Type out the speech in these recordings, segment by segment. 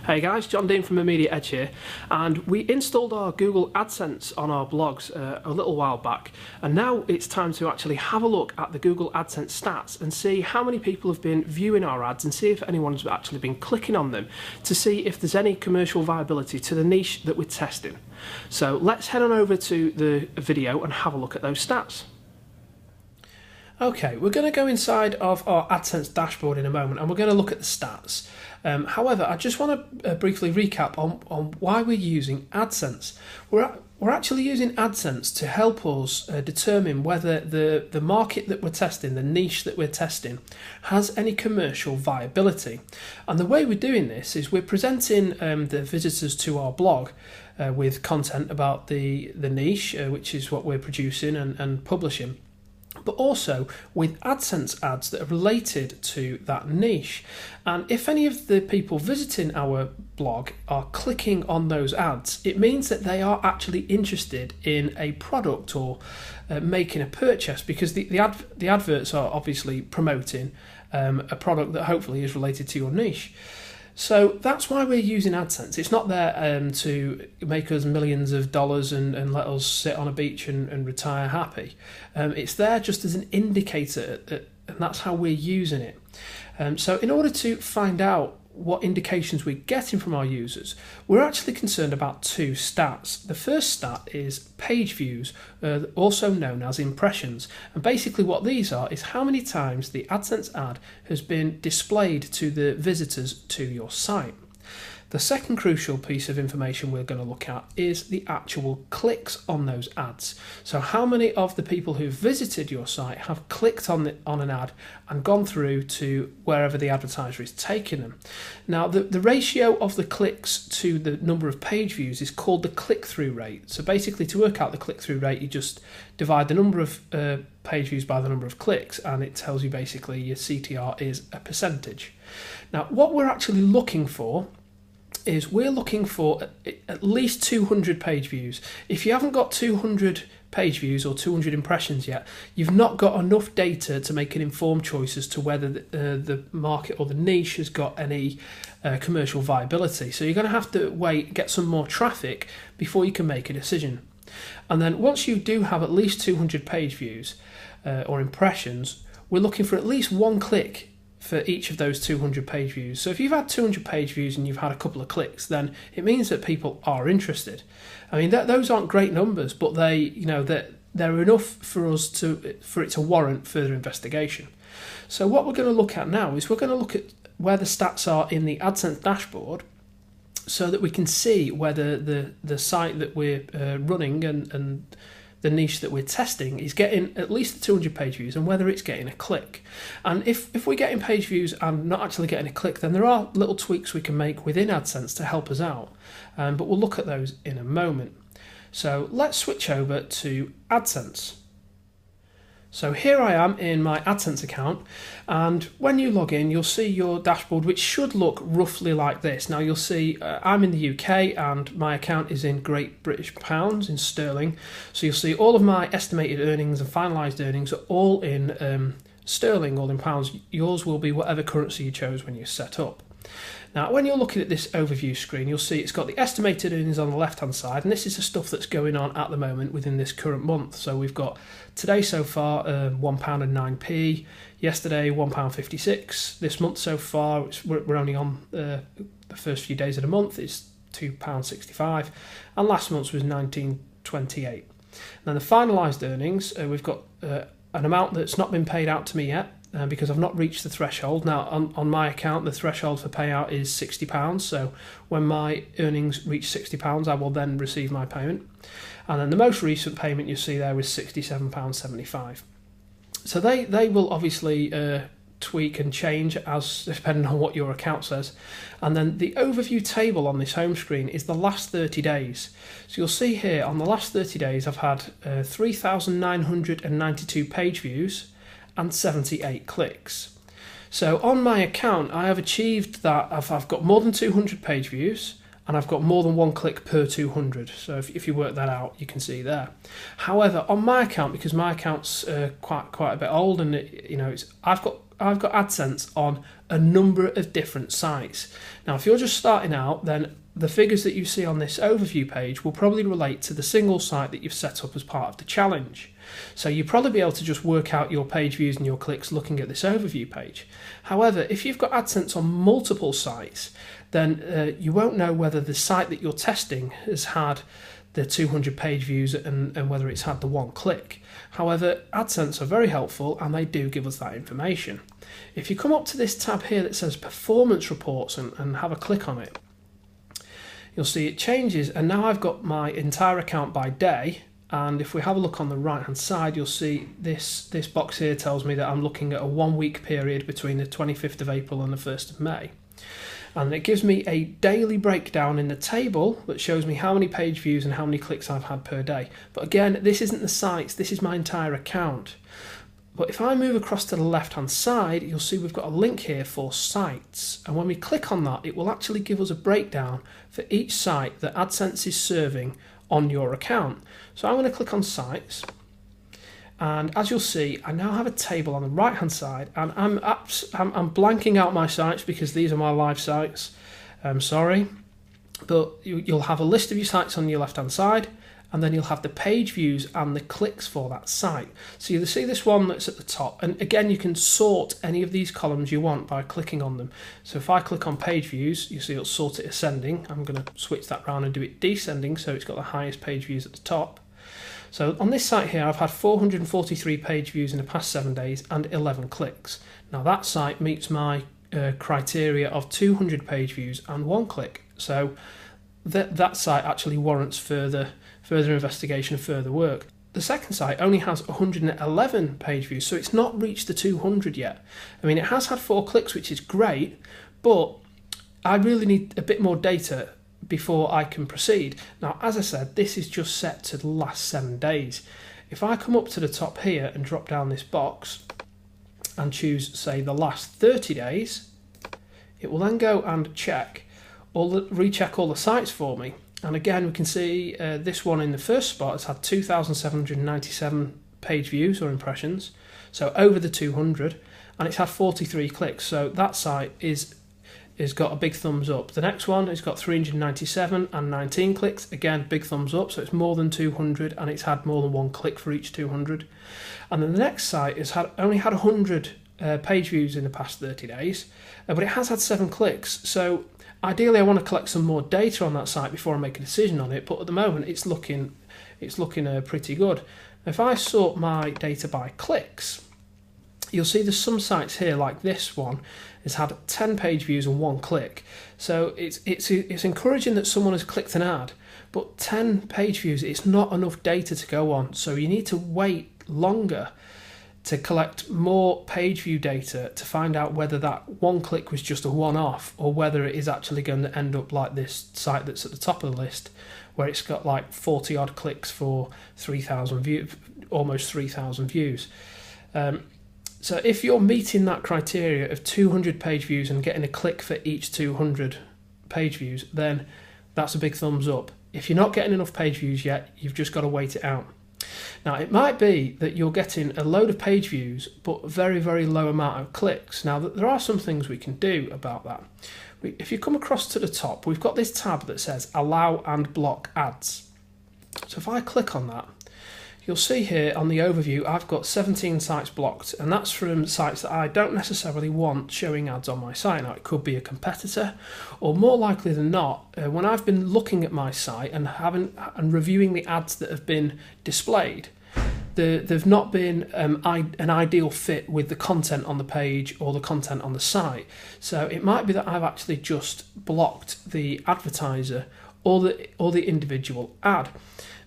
Hey guys, John Dean from Immediate Edge here, and we installed our Google AdSense on our blogs a little while back, and now it's time to actually have a look at the Google AdSense stats and see how many people have been viewing our ads and see if anyone's actually been clicking on them to see if there's any commercial viability to the niche that we're testing. So let's head on over to the video and have a look at those stats. Okay, we're going to go inside of our AdSense dashboard in a moment and we're going to look at the stats. However, I just want to briefly recap on why we're using AdSense. We're actually using AdSense to help us determine whether the market that we're testing, the niche that we're testing, has any commercial viability. And the way we're doing this is we're presenting the visitors to our blog with content about the niche, which is what we're producing and publishing, but also with AdSense ads that are related to that niche. And if any of the people visiting our blog are clicking on those ads, it means that they are actually interested in a product or making a purchase, because the adverts are obviously promoting a product that hopefully is related to your niche. So that's why we're using AdSense. It's not there to make us millions of dollars and let us sit on a beach and retire happy. It's there just as an indicator, and that's how we're using it. So in order to find out what indications we're getting from our users, we're actually concerned about two stats. The first stat is page views, also known as impressions. And basically what these are is how many times the AdSense ad has been displayed to the visitors to your site. The second crucial piece of information we're going to look at is the actual clicks on those ads. So how many of the people who visited your site have clicked on an ad and gone through to wherever the advertiser is taking them. Now the ratio of the clicks to the number of page views is called the click-through rate. So basically, to work out the click-through rate, you just divide the number of page views by the number of clicks, and it tells you basically your CTR is a percentage. Now what we're actually looking for is we're looking for at least 200 page views. If you haven't got 200 page views or 200 impressions yet, you've not got enough data to make an informed choice as to whether the market or the niche has got any commercial viability. So you're going to have to get some more traffic before you can make a decision. And then once you do have at least 200 page views or impressions, we're looking for at least one click for each of those 200 page views. So if you've had 200 page views and you've had a couple of clicks, then it means that people are interested. I mean, those aren't great numbers, but they're enough for it to warrant further investigation. So what we're going to look at now is we're going to look at where the stats are in the AdSense dashboard, so that we can see whether the site that we're running and the niche that we're testing is getting at least 200 page views and whether it's getting a click. And if we're getting page views and not actually getting a click, then there are little tweaks we can make within AdSense to help us out, but we'll look at those in a moment. So let's switch over to AdSense. So here I am in my AdSense account, and when you log in, you'll see your dashboard, which should look roughly like this. Now you'll see I'm in the UK and my account is in Great British Pounds, in sterling. So you'll see all of my estimated earnings and finalised earnings are all in sterling, all in pounds. Yours will be whatever currency you chose when you set up. Now, when you're looking at this overview screen, you'll see it's got the estimated earnings on the left-hand side, and this is the stuff that's going on at the moment within this current month. So we've got today so far £1.09, yesterday £1.56, this month so far, we're only on the first few days of the month, it's £2.65, and last month's was £19.28. Now the finalised earnings, we've got an amount that's not been paid out to me yet, because I've not reached the threshold. Now on my account the threshold for payout is £60, so when my earnings reach £60 I will then receive my payment. And then the most recent payment you see there was £67.75. So they will obviously tweak and change as depending on what your account says. And then the overview table on this home screen is the last 30 days. So you'll see here on the last 30 days I've had 3,992 page views and 78 clicks. So on my account I have achieved that. I've got more than 200 page views and I've got more than one click per 200. So if you work that out, you can see there. However, on my account, because my account's quite a bit old, and I've got AdSense on a number of different sites. Now, if you're just starting out, then the figures that you see on this overview page will probably relate to the single site that you've set up as part of the challenge. So you'll probably be able to just work out your page views and your clicks looking at this overview page. However, if you've got AdSense on multiple sites, then you won't know whether the site that you're testing has had the 200 page views and whether it's had the one click. However, AdSense are very helpful and they do give us that information. If you come up to this tab here that says performance reports and have a click on it, you'll see it changes, and now I've got my entire account by day. And if we have a look on the right hand side, you'll see this box here tells me that I'm looking at a 1 week period between the 25th of April and the 1st of May. And it gives me a daily breakdown in the table that shows me how many page views and how many clicks I've had per day. But again, this isn't the sites, this is my entire account. But if I move across to the left hand side, you'll see we've got a link here for sites. And when we click on that, it will actually give us a breakdown for each site that AdSense is serving on your account. So I'm going to click on sites, and as you'll see, I now have a table on the right hand side, and I'm blanking out my sites because these are my live sites. I'm sorry, but you'll have a list of your sites on your left hand side, and then you'll have the page views and the clicks for that site. So you'll see this one that's at the top, and again you can sort any of these columns you want by clicking on them. So if I click on page views, you see it'll sort it ascending. I'm going to switch that round and do it descending, so it's got the highest page views at the top. So on this site here, I've had 443 page views in the past 7 days and 11 clicks. Now that site meets my criteria of 200 page views and 1 click. So that site actually warrants further investigation, further work. The second site only has 111 page views, so it's not reached the 200 yet. I mean, it has had 4 clicks, which is great, but I really need a bit more data before I can proceed. Now, as I said, this is just set to the last 7 days. If I come up to the top here and drop down this box and choose, say, the last 30 days, it will then go and recheck all the sites for me. And again, we can see this one in the first spot has had 2,797 page views or impressions, so over the 200, and it's had 43 clicks. So that site is got a big thumbs up. The next one has got 397 and 19 clicks. Again, big thumbs up, so it's more than 200, and it's had more than 1 click for each 200. And then the next site has only had 100 page views in the past 30 days, but it has had 7 clicks. So ideally, I want to collect some more data on that site before I make a decision on it. But at the moment, it's looking pretty good. If I sort my data by clicks, you'll see there's some sites here, like this one, has had 10 page views and 1 click. So it's encouraging that someone has clicked an ad, but 10 page views, it's not enough data to go on. So you need to wait longer to collect more page view data to find out whether that 1 click was just a one-off or whether it is actually going to end up like this site that's at the top of the list, where it's got like 40 odd clicks for 3,000 views, almost 3,000 views. So if you're meeting that criteria of 200 page views and getting a click for each 200 page views, then that's a big thumbs up. If you're not getting enough page views yet, you've just got to wait it out. Now, it might be that you're getting a load of page views, but a very, very low amount of clicks. Now, there are some things we can do about that. If you come across to the top, we've got this tab that says Allow and Block Ads. So if I click on that, you'll see here on the overview, I've got 17 sites blocked, and that's from sites that I don't necessarily want showing ads on my site. Now, it could be a competitor, or more likely than not, when I've been looking at my site and reviewing the ads that have been displayed, they've not been an ideal fit with the content on the page or the content on the site. So it might be that I've actually just blocked the advertiser or the individual ad.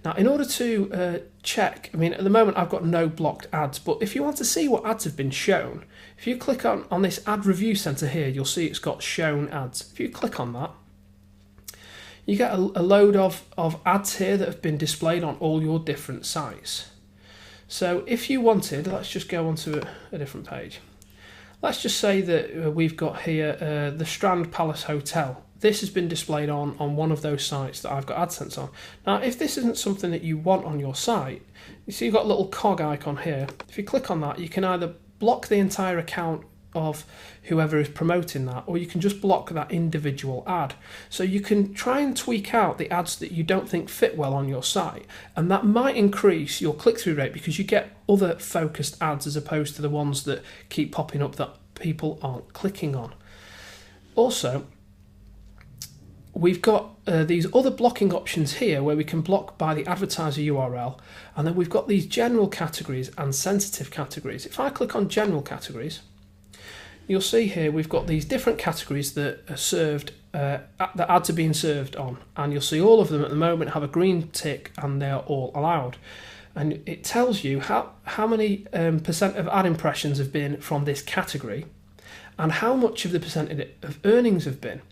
Now, in order to check, I mean, at the moment I've got no blocked ads, but if you want to see what ads have been shown, if you click on this ad review center here, you'll see it's got shown ads. If you click on that, you get a load of ads here that have been displayed on all your different sites. So if you wanted, let's just go onto a different page. Let's just say that we've got here the Strand Palace Hotel this has been displayed on one of those sites that I've got AdSense on. Now, if this isn't something that you want on your site, you see you've got a little cog icon here. If you click on that, you can either block the entire account of whoever is promoting that, or you can just block that individual ad. So you can try and tweak out the ads that you don't think fit well on your site, and that might increase your click-through rate because you get other focused ads as opposed to the ones that keep popping up that people aren't clicking on. Also, we've got these other blocking options here where we can block by the advertiser URL, and then we've got these general categories and sensitive categories. If I click on general categories, you'll see here we've got these different categories that are served, that ads are being served on, and you'll see all of them at the moment have a green tick and they're all allowed. And it tells you how many percent of ad impressions have been from this category and how much of the percentage of earnings have been.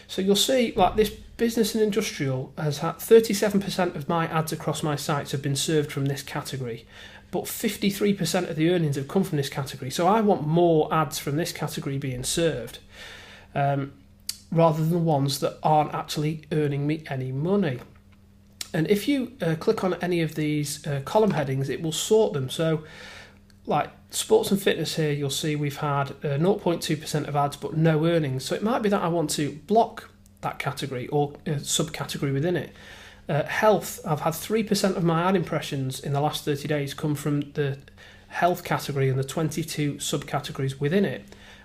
So you'll see like this business and industrial has had 37% of my ads across my sites have been served from this category, but 53% of the earnings have come from this category. So I want more ads from this category being served rather than the ones that aren't actually earning me any money. And if you click on any of these column headings, it will sort them. So like sports and fitness here, you'll see we've had 0.2% of ads but no earnings. So it might be that I want to block that category or subcategory within it. Health, I've had 3% of my ad impressions in the last 30 days come from the health category and the 22 subcategories within it,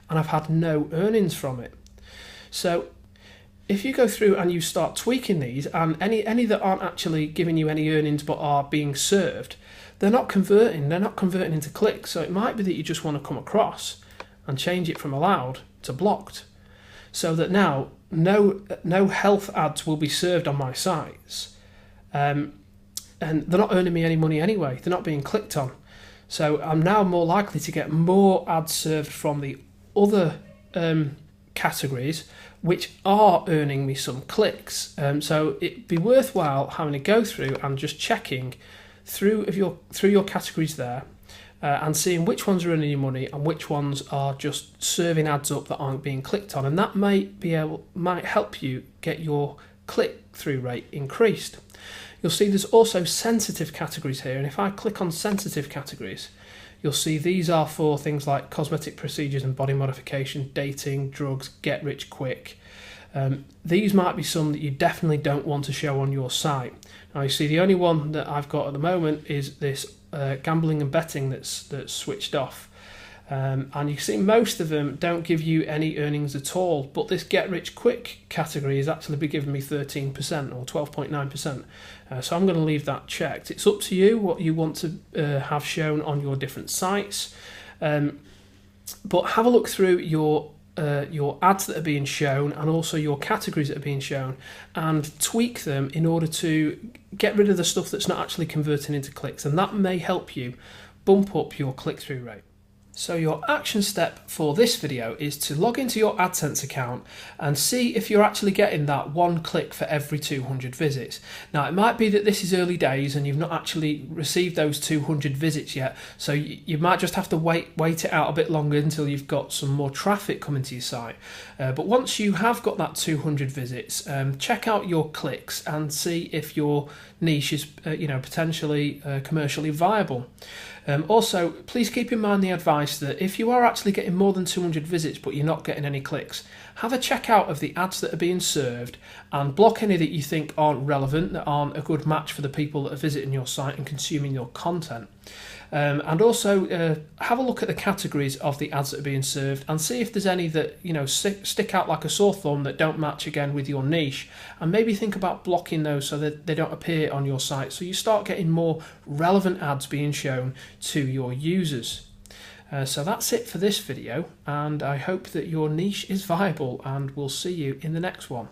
and I've had no earnings from it. So if you go through and you start tweaking these, and any that aren't actually giving you any earnings but are being served, they're not converting into clicks. So it might be that you just want to come across and change it from allowed to blocked, so that now no health ads will be served on my sites, and they're not earning me any money anyway. They're not being clicked on, so I'm now more likely to get more ads served from the other categories which are earning me some clicks. So it'd be worthwhile having a go through and just checking through your categories there, and seeing which ones are earning you money and which ones are just serving ads up that aren't being clicked on, and that might help you get your click-through rate increased. You'll see there's also sensitive categories here, and if I click on sensitive categories, you'll see these are for things like cosmetic procedures and body modification, dating, drugs, get rich quick. These might be some that you definitely don't want to show on your site. Now you see the only one that I've got at the moment is this gambling and betting that's switched off, and you see most of them don't give you any earnings at all, but this get rich quick category has actually been giving me 13% or 12.9%, so I'm going to leave that checked. It's up to you what you want to have shown on your different sites, but have a look through your ads that are being shown and also your categories that are being shown, and tweak them in order to get rid of the stuff that's not actually converting into clicks, and that may help you bump up your click-through rate. So your action step for this video is to log into your AdSense account and see if you're actually getting that one click for every 200 visits. Now it might be that this is early days and you've not actually received those 200 visits yet, so you might just have to wait it out a bit longer until you've got some more traffic coming to your site. But once you have got that 200 visits, check out your clicks and see if your niche is potentially commercially viable. Also, please keep in mind the advice that if you are actually getting more than 200 visits but you're not getting any clicks, have a check out of the ads that are being served and block any that you think aren't relevant, that aren't a good match for the people that are visiting your site and consuming your content. And also have a look at the categories of the ads that are being served and see if there's any that stick out like a sore thumb that don't match again with your niche, and maybe think about blocking those so that they don't appear on your site, so you start getting more relevant ads being shown to your users. So that's it for this video, and I hope that your niche is viable, and we'll see you in the next one.